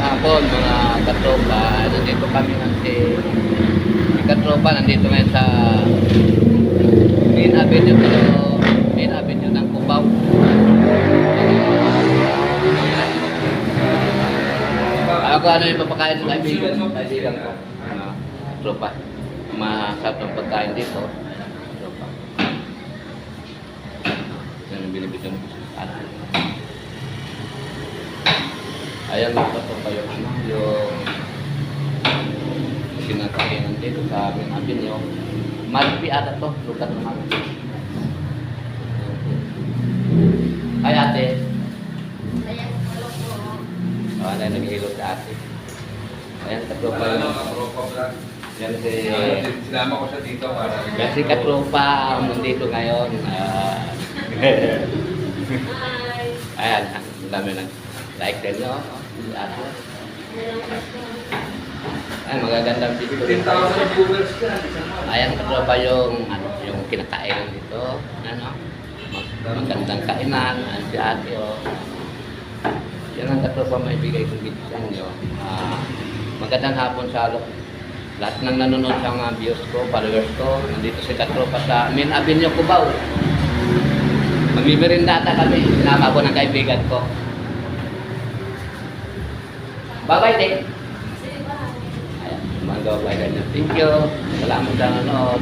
hapon mga katropa. Nandito kami ng si katropa. Nandito ngayon sa Main Avenue, Main Avenue ng Cubao. Ako ano yung papakain ng kaibigan ko. Tropa. Masarap ng pagkain dito. Tropa. Yan yung binibigyan ko sa atin. Ayan mga tropa yung yung kinakainan dito sa aming Avenue. Malpi ata to. Lugar ng Malpi. Ay ate. Ano yung nag-hilo sa ate. Ayan, katropa yung... Yan si... Sinama ko siya dito para... Yan si katropa ang nandito ngayon. Ayan, ang dami nag-like din nyo. Si ate. Ayan, magagandang picture. 15,000 viewers ka. Ayan, katropa yung kinakainan dito. Ano? Magandang kainan. Ayan si ate, oh. Yan ang katropa may bigay kong gift sa inyo. Magandang hapon sa lahat ng nanonood sa mga viewers ko, followers ko. Nandito si katropa sa Main Avenue, Cubao. Magbiberindata kami. Sinama ko ng kaibigan ko. Bye-bye, Tek. Ayan, mga bye-bye. Thank you. Salamat sa nanonood.